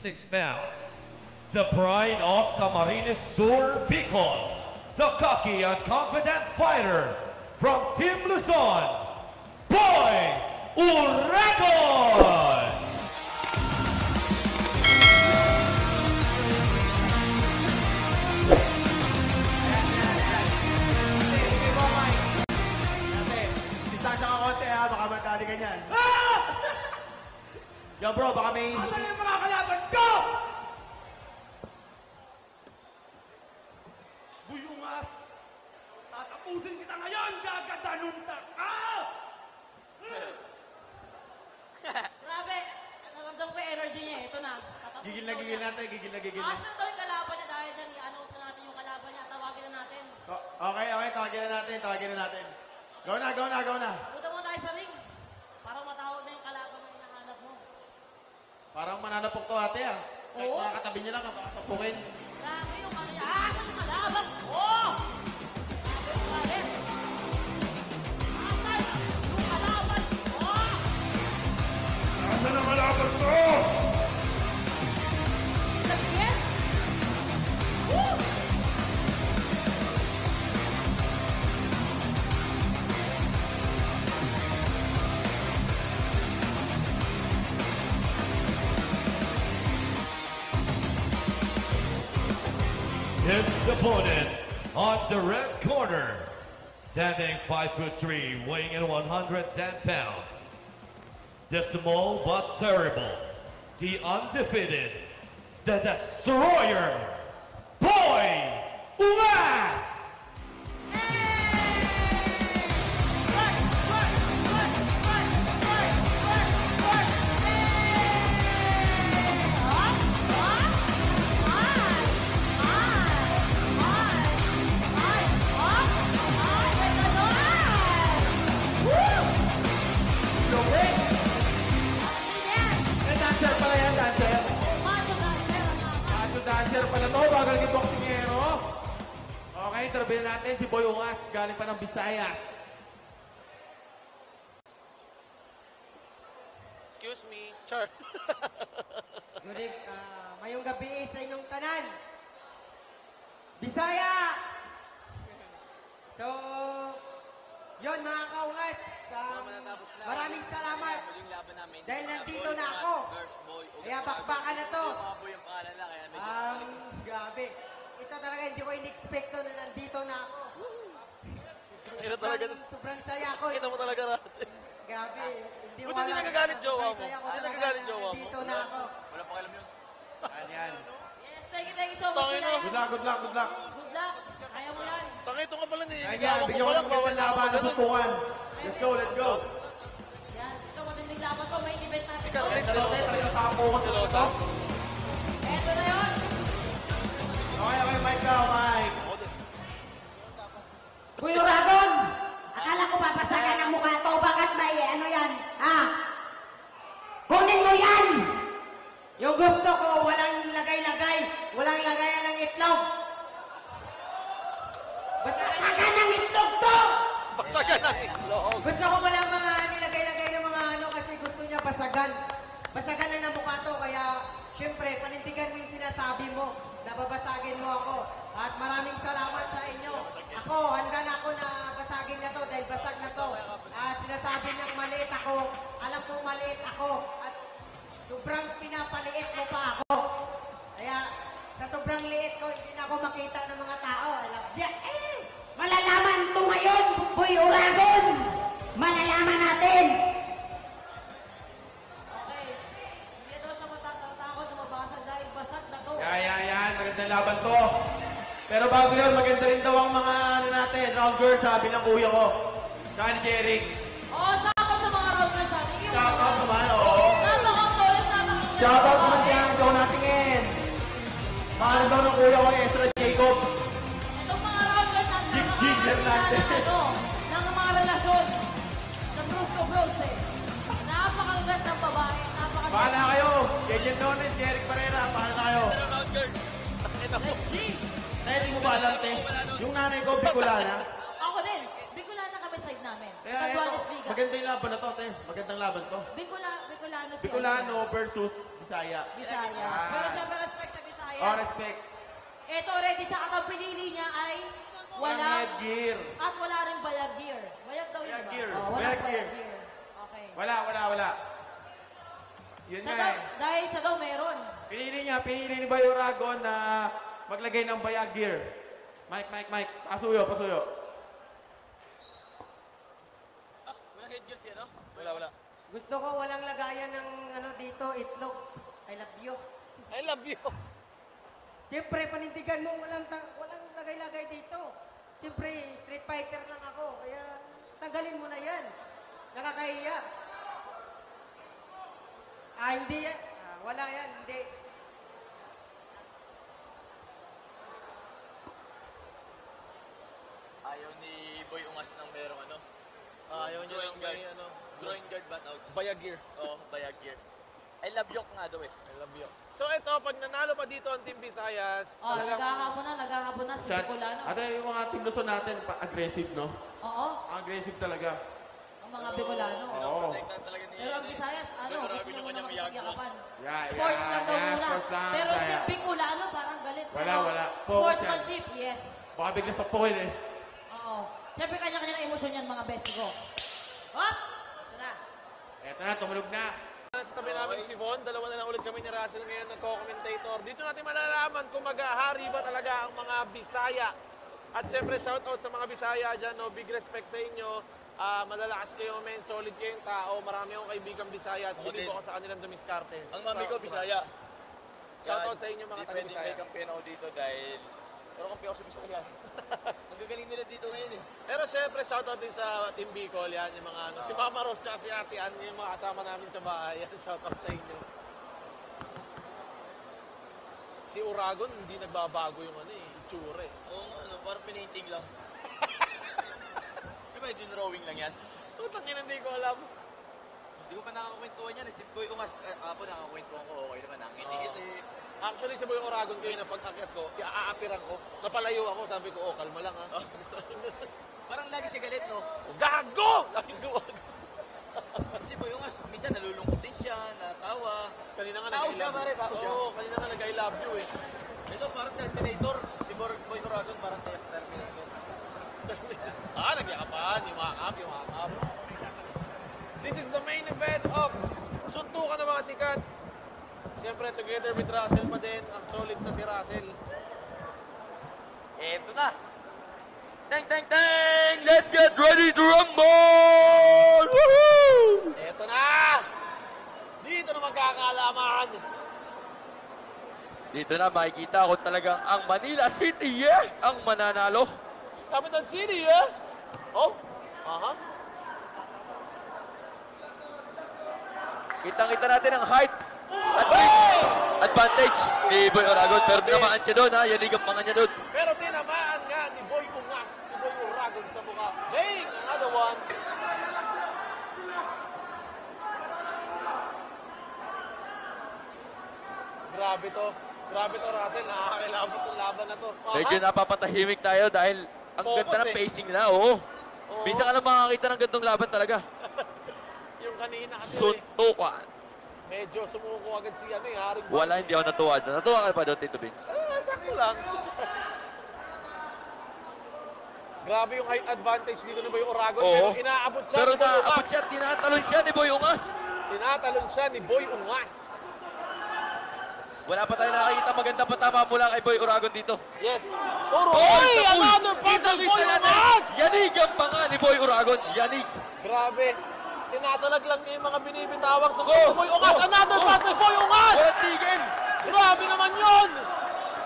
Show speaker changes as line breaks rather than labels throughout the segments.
6 pounds, the pride of Camarines Sur Bicol, the cocky and confident fighter from Team Luzon, Boy Uragon!
Distansya ka konti ha, baka matali ka niyan. Yo bro, baka may...
Asan yung mga kalaban ko? Buyungas! Tatapusin kita ngayon! Gagadanunta ka!
Grabe! Naramdam ko yung energy niya. Ito na.
Gigil na gigil natin, gigil na gigil na.
Asan daw yung kalaban niya dahil dyan i-announce na natin yung kalaban niya. Tawagin na natin.
Okay, tawagin na natin, tawagin na natin. Go na.
Punta mo tayo sa ring. Para matawag na yung kalaban na hinahanap mo.
Parang mananapok to ate ah. Kahit
Oo.
makakatabi niya lang, makakapukin.
Grabe yung ano niya. Asan yung kalaban? Oh! Grabe yung galit. Asan yung kalaban? Oh!
Asan ang kalaban ko?
Sige! Woo!
His opponent on the red corner, standing 5'3", weighing in 110 pounds. The small but terrible, the undefeated, the destroyer, Boy Umas!
Dancer pala yan, dancer. Dancer pala to, bagal yung boxingero. Okay, interview natin si Boy Ungas, galing pa ng Visayas.
Excuse me, Char.
Good mayong gabi sa inyong tanan. Bisaya! So, yon mga kaungas, maraming salamat dahil nandito na ako. Kaya bakbakan na to. Grabe. Ito talaga hindi ko in-expecto na nandito na ako. Sobrang saya ko.
Kita mo talaga, Rasen.
Grabe.
Buti hindi nagagalit jowa mo. Hindi nagagalit jowa mo.
Nandito na ako.
Wala pa alam yun.
Yan.
Yes, thank you so much.
Good luck.
Good luck. Kaya mo yan.
Tangito ka pala niya.
Ayan, bigyan ko ng magandang laban na supukan. Let's go.
Yan, ito matinding laban ko. May event natin.
Dalawa tayo sa kapukan sa ito.
Eto na yun.
Okay, Mike daw, Mike.
Uy, Uragon! Akala ko papasagan ang mukha to. Bakit may ano yan? Ha? Kunin mo yan!
Yung gusto ko, walang lagay-lagay. Walang lagayan ng itlog.
Pasagan ng itlog to!
Pasagan ng itlog.
Gusto ko walang mga nilagay-lagay ng mga ano kasi gusto niya pasagan. Pasagan na ng mukha to. Kaya, syempre, panindigan mo yung sinasabi mo. Nababasagin mo ako. At maraming salamat sa inyo. Ako, handa na ako na basagin na to dahil basag na to. At sinasabi niyang maliit ako. Alam kong maliit ako. At sobrang pinapaliit mo pa ako. Kaya, sa sobrang liit ko, hindi na ako makita ng mga tao. Alam,
Malalaman to ngayon, Boy Uragon! Malalaman natin!
Okay. Hindi daw siya matatakot na mabasag dahil basag na to.
Yan. Magandang laban to. Pero bago yun, maganda rin daw ang mga ano natin, round girl, sabi ng kuya ko. Saka ni Jerry.
Oo, shoutout sa mga rounders natin.
Shoutout naman, oo.
Napaka-tolis, napaka-tolis.
Shoutout naman dyan, ikaw natingin. Mahal daw ng kuya ko, Ezra Jacob.
Itong mga rounders natin,
Gig-gig natin.
ng mga relasyon. Ng Brusco Bros eh.
Bahala kayo. Jejen Dones, Jeric Barrera, bahala na kayo.
Let's G.
Hindi mo ba alam, te? Yung nanay ko, Bicolana.
Ako din. Bicolana kami side namin.
Kaya
Caguanes
ito,
Liga.
maganda yung laban na to, te. Magandang laban to.
Bicolano siya.
Bicolano versus Bisaya.
Visayas. Pero syempre respect sa Visayas.
Oh, respect.
Ito already siya ang pinili niya ay
Walang
wala
headgear.
at wala rin bayag gear. Bayag daw yun
Bayag
ba?
gear.
Oh, walang
Bayag
bayag
gear.
gear. Okay.
Wala. Yun
Siya
nga
daw,
eh.
dahil siya daw meron.
Pinili ni Bayo Ragon na maglagay ng bayag gear. Mike. Pasuyo.
Walang headgear siya, no? Wala.
Gusto ko walang lagayan ng ano dito, itlog. I love you.
I love you.
Siyempre, panindigan mo, walang lagay-lagay dito. Siyempre, street fighter lang ako, kaya tanggalin mo na yan. Nakakahiya. Hindi yan. Wala yan, hindi.
Ayaw ni Boy Ungas ng merong ano,
Ayaw niya
drawing
lang
guard.
may ano.
Drawing guard ba tawag?
Bayag gear.
Oo, bayag gear. I love yok nga daw eh.
I love you. So ito, pag nanalo pa dito ang Team Visayas,
Oh, naghahabon na si Bicolano.
Ate, yung mga team Luzon natin, aggressive, no?
Oo,
Aggressive talaga.
ang mga Bicolano.
Oo.
Protectan talaga ni
Pero ang Visayas,
Boy
gusto
Oragon
niya
yung
muna
kanyang miyagos.
magpagyakapan.
Yeah,
Sports lang daw muna.
sports lang.
Pero si
Saya.
Bicolano parang galit.
Wala.
Pero
Focus yan.
Sportsmanship, yes.
Baka bigla sa poil eh.
Oo. Siyempre kanya-kanya ng emosyon yan mga best ko. Hop! Ito na.
Eto na, tumulog na.
sa tabi namin si Von, dalawa na lang ulit kami ni Russell ngayon nagko-commentator. Dito natin malalaman kung maghahari ba talaga ang mga Bisaya. At syempre shoutout sa mga Bisaya dyan, no? Big respect sa inyo. Malalakas kayo men, solid kayong tao. Marami akong kaibigang Bisaya at
Ako
bilib
din.
ako sa kanilang dumiskarte.
Ang mami ko, Bisaya.
Shoutout sa inyo mga
Hindi pwedeng
taga-Bisaya.
may kampiyan ako dito dahil... Pero kampiyan ako sa Bisaya. Ang gagaling nila dito ngayon eh.
Pero syempre shoutout din sa Team Bicol, yan yung mga ano. Si Mama Rose at si Ate Ann, yung mga kasama namin sa bahay. Yan, shoutout sa inyo. Si Uragon, hindi nagbabago yung ano eh, itsura eh.
Oo, ano, parang pinainting lang. Di ba yung drawing lang yan?
Tutang ina, hindi ko alam.
Hindi ko pa nakakakwentuhan yan eh. Si Boy Ungas, apo nakakakwentuhan ko, okay naman. Ngiti-ngiti.
Actually, si Boy Oragon kayo na pag-akyat ko, iaapiran ko, napalayo ako, sabi ko, oh, kalma lang ha.
Parang lagi siya galit, no?
Gago! Lagi gago.
Si Boy Ungas, minsan nalulungkot din siya, natawa.
Kanina nga
Tao
nag-I
siya,
love
pare,
you.
tao siya.
Oo, kanina nga nag-I love you eh.
Ito parang Terminator. Si Boy Oragon parang Terminator.
Nagyakapan, yung makap. This is the main event of suntukan ng mga sikat. Siyempre, together with Russell pa din, ang solid na si Russell.
Eto na. Teng, teng, teng! Let's get ready to rumble! Woohoo!
Eto na! Dito na magkakaalaman.
Dito na makikita kung talagang ang Manila City, ang mananalo.
Capital City, eh? Oh, aha.
Kitang-kita natin ang height at reach advantage ni Boy Oragon. Pero tinamaan siya doon, ha? Yanig ang panga niya doon.
Pero tinamaan nga ni Boy Ungas, si Boy Uragon sa mukha. Hey, another one. Grabe to, Russell. Nakakilabot yung laban na to. Aha.
Medyo napapatahimik tayo dahil ang
Focus,
ganda ng
eh.
pacing nila, oo.
Oo.
Minsan ka lang makakita ng gandong laban talaga.
Yung kanina kasi
Suntukan.
medyo sumuko agad si ano eh, Haring Boy.
Wala, hindi ako natuwa. Natuwa ka pa doon, Tito Vince?
Sakto lang. Grabe yung height advantage dito ni Boy Oragon.
Oo.
Pero inaabot siya
Pero
ni Boy
naabot
Ungas.
siya, tinatalon siya ni Boy Ungas.
Tinatalon siya ni Boy Ungas.
Wala pa tayo nakakita maganda pa tama mula kay Boy Oragon dito.
Yes. Puro.
Oy,
Oy,
sa pool.
another punch of Boy Ungas!
Yanig ang panga ni Boy Oragon. Yanig.
Grabe. Sinasalag lang niya yung mga binibitawang sa ni Boy Ungas. Another punch of Boy Ungas!
Walang tigil.
Grabe naman yun!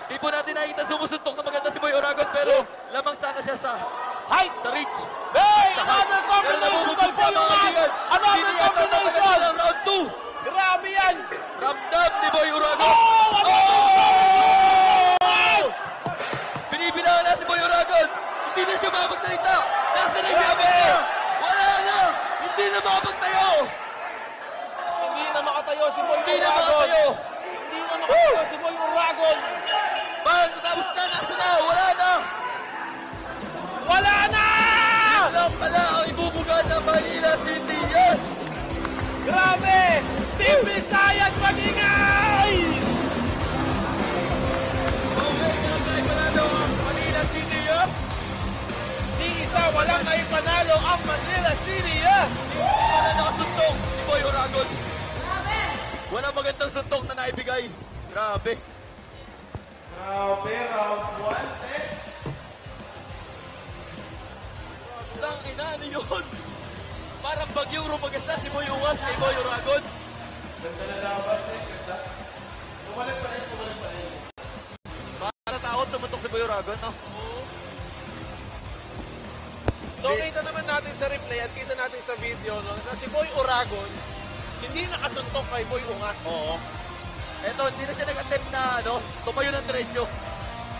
Di po natin nakikita sumusuntok na maganda si Boy Oragon pero lamang sana siya sa
Height!
sa reach.
Hey!
Sa
Another
height. Pero
combination by
nabubugol siya
Boy
mga
Ungas!
kaibigan.
Another
Hindi yata tatagal
combination!
ng round 2.
Grabe yan!
Ramdam ni Boy Oragon.
Oh!
Oh! Binibilangan na si Boy Oragon. Hindi na siya makapagsalita. Nasa na yung gamit niya. Wala na. Hindi na makapagtayo.
Hindi na makatayo si Boy
Hindi na
Uragon.
makatayo.
Hindi na makatayo si Boy Uragon.
Tapos na, nasa na, wala na.
Wala na!
Yun lang pala ang ibubuga ng Manila City. Yes!
Grabe! Team Visayas mag-ingay!
Okay, kaya panalo ang Manila City. Yes!
Ni isa walang naipanalo ang Manila City.
Wala nakasuntok si Boy Uragon. Walang magandang suntok na naibigay. Grabe.
Grabe, round 1, eh.
Ang ina, ano yun? Parang bagyong rumagasa si Boy Ungas kay Boy Uragon.
Ganda na laban, eh. Ganda. Bumalik pa rin, bumalik pa rin.
Para taot sumuntok si Boy Uragon, no?
So kita naman natin sa replay at kita natin sa video no, na si Boy Uragon hindi nakasuntok kay Boy Ungas.
Oo. Eto, hindi na siya nag-attempt na, ano, tumayo ng diretso.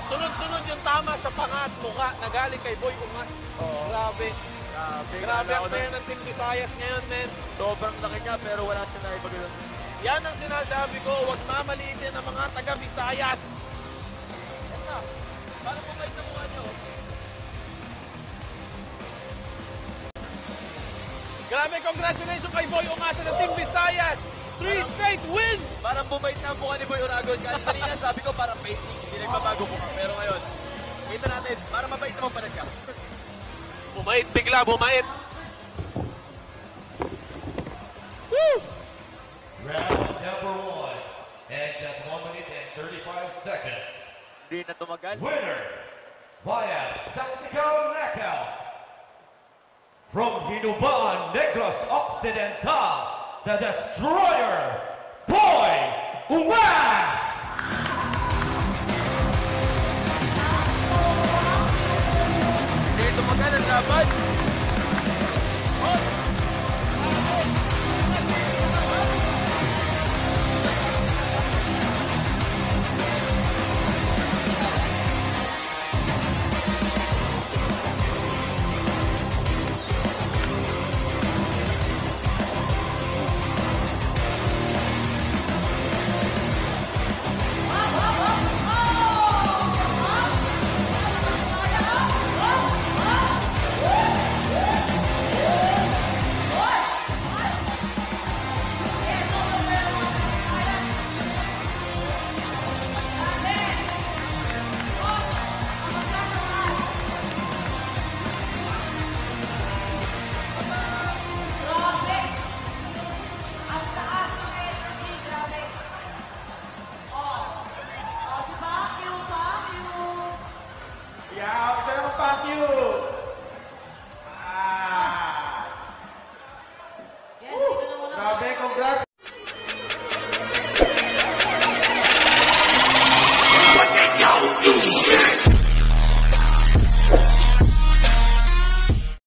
Sunod-sunod yung tama sa panga at mukha na galing kay Boy Ungas.
Oo.
Grabe. Grabe ang saya ng Team Visayas ngayon, men.
Sobrang laki niya, pero wala siya na ibagay.
Yan ang sinasabi ko, huwag mamaliitin ang mga taga-Visayas.
Yan na. Parang pumait na mukha niyo.
Grabe, congratulations kay Boy Ungas ng Team Visayas. 3 straight wins!
Parang bumait na ang mukha ni Boy Uragon. Kahit kanina sabi ko parang painting, hindi nagbabago mukha. Pero ngayon, kita natin, parang mabait naman pala siya.
Bumait, bigla bumait.
Woo! Round number 1 ends at 1 minute and 35 seconds.
Hindi na tumagal.
Winner via technical knockout from Hinubaan Negros Occidental, the Destroyer, Boy Ungas!
Hindi tumagal ang laban.
Yeah, isa naman fuck you. Ah.
Yes, dito na muna.
Grabe, congrats.
What the hell you say?